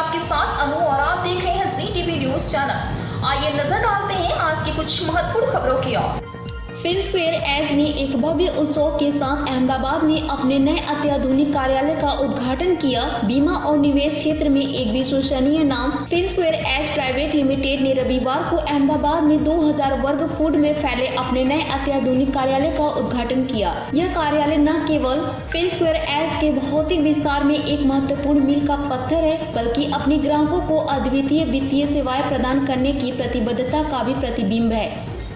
आपके साथ अनु और आप देख रहे हैं जी टीवी न्यूज चैनल। आइए नजर डालते हैं आज की कुछ महत्वपूर्ण खबरों की ओर। फिनस्क्वेयर एज ने एक भव्य उत्सव के साथ अहमदाबाद में अपने नए अत्याधुनिक कार्यालय का उद्घाटन किया। बीमा और निवेश क्षेत्र में एक विश्वसनीय नाम फिनस्क्वेयर एज प्राइवेट लिमिटेड ने रविवार को अहमदाबाद में 2000 वर्ग फुट में फैले अपने नए अत्याधुनिक कार्यालय का उद्घाटन किया। यह कार्यालय न केवल फिनस्क्वेयर एज के भौतिक विस्तार में एक महत्वपूर्ण मील का पत्थर है, बल्कि अपने ग्राहकों को अद्वितीय वित्तीय सेवाएं प्रदान करने की प्रतिबद्धता का भी प्रतिबिंब है।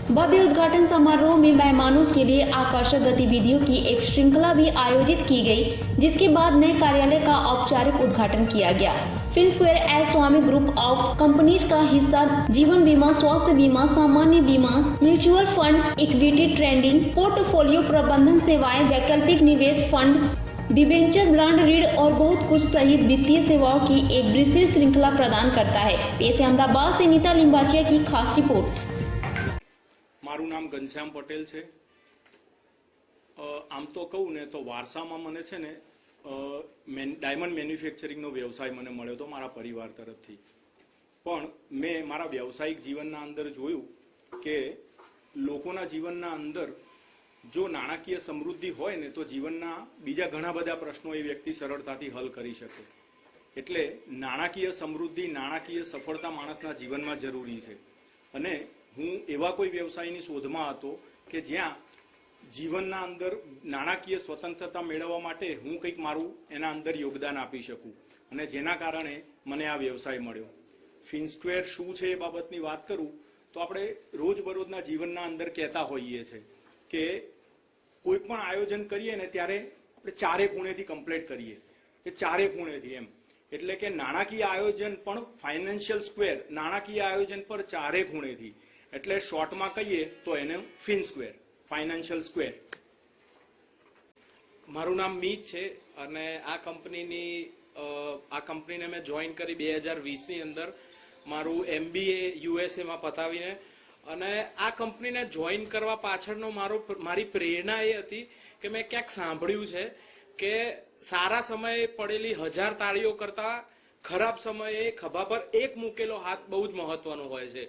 भव्य उद्घाटन समारोह में मेहमानों के लिए आकर्षक गतिविधियों की एक श्रृंखला भी आयोजित की गई, जिसके बाद नए कार्यालय का औपचारिक उद्घाटन किया गया। Finsquare as Swami group of companies का हिस्सा जीवन बीमा, स्वास्थ्य बीमा, सामान्य बीमा, mutual fund, equity trading, portfolio प्रबंधन सेवाएं, वैकल्पिक निवेश फंड, डिबेंचर, ब्रांड ऋण और बहुत कुछ सहित वित्तीय सेवाओं की एक विशेष श्रृंखला प्रदान करता है। पेश अहमदाबाद से नीता लिंबाचिया की खास रिपोर्ट। मारू नाम घनश्याम पटेल है। आम तो कहूँ ने तो वारसा में मने छे ने डायमंड मैन्युफेक्चरिंग नो व्यवसाय मने मळ्यो तो मारा परिवार तरफथी। पण मैं मारा व्यावसायिक जीवनना अंदर जोयुं के लोकोना जीवनना अंदर जो नाणाकीय समृद्धि होय ने तो जीवनना बीजा घणा बधा प्रश्नों ए व्यक्ति सरळताथी हल करी शके। एटले नाणाकीय समृद्धि, नाणाकीय सफलता माणसना जीवनमां जरूरी छे। अने हूँ एवा कोई व्यवसायनी शोधमां हतो के ज्यां जीवनना अंदर नाणाकीय स्वतंत्रता मेळववा माटे हूँ कंईक मारू एना अंदर योगदान आपी शकूं अने जेना कारणे मने आ व्यवसाय मळ्यो। फिनस्क्वेर शुं छे ए बाबतनी वात करूं तो आपणे रोजबरोजना जीवनना अंदर कहेता होईए छे के कोई पण आयोजन करीए ने त्यारे आपणे चारे खूणेथी कम्प्लीट करीए के चारे खूणेथी एम एटले के नाणाकीय आयोजन पण फाइनेंशियल स्क्वेर नाणाकीय आयोजन पर चारे खूणेथी એટલે શોર્ટમાં કહીએ તો એને ફિનસ્ક્વેર ફાઇનાન્શિયલ સ્ક્વેર। મારું નામ મીત છે અને આ કંપનીને મેં જોઈન કરી 2020ની અંદર મારું MBA USA માં પતાવીને અને આ કંપનીને જોઈન કરવા પાછળનો મારી પ્રેરણા એ હતી કે મેં ક્યાંક સાંભળ્યું છે કે સારા સમયે પડેલી 1000 તાળીઓ કરતા ખરાબ સમયે ખભા પર એક મૂકેલો હાથ બહુ જ મહત્વનો હોય છે।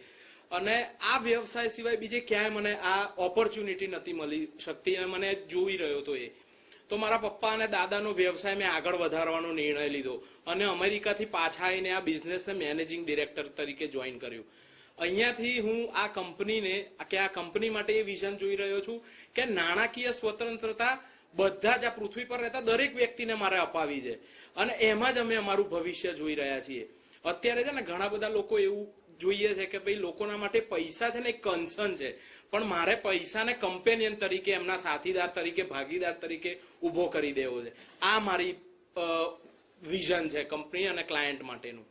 અને આ વ્યવસાય સિવાય બીજે ક્યાંય મને આ ઓપોર્ચ્યુનિટી નથી મળી શકતી અને મને જોઈ રહ્યો તો એ તો મારા પપ્પા અને દાદાનો વ્યવસાય મેં આગળ વધારવાનો નિર્ણય લીધો અને અમેરિકાથી પાછા આવીને આ બિઝનેસને મેનેજિંગ ડિરેક્ટર તરીકે જોઈન કર્યું। અહીંયાથી હું આ કંપનીને કે આ કંપની માટે એ વિઝન જોઈ રહ્યો છું કે નાણાકીય સ્વતંત્રતા બધા જ આ પૃથ્વી પર રહેતા દરેક વ્યક્તિને મારે અપાવી છે અને એમાં જ અમે અમારું ભવિષ્ય જોઈ રહ્યા છીએ। અત્યારે છે ને ઘણા બધા લોકો એવું જોઈએ છે કે ભાઈ લોકોના માટે પૈસા છે ને એક કન્સર્ન છે, પણ મારે પૈસાને કમ્પેનિયન તરીકે એમના સાથીદાર તરીકે ભાગીદાર તરીકે ઉભો કરી દેવો છે। આ મારી વિઝન છે કંપની અને ક્લાયન્ટ માટેનું।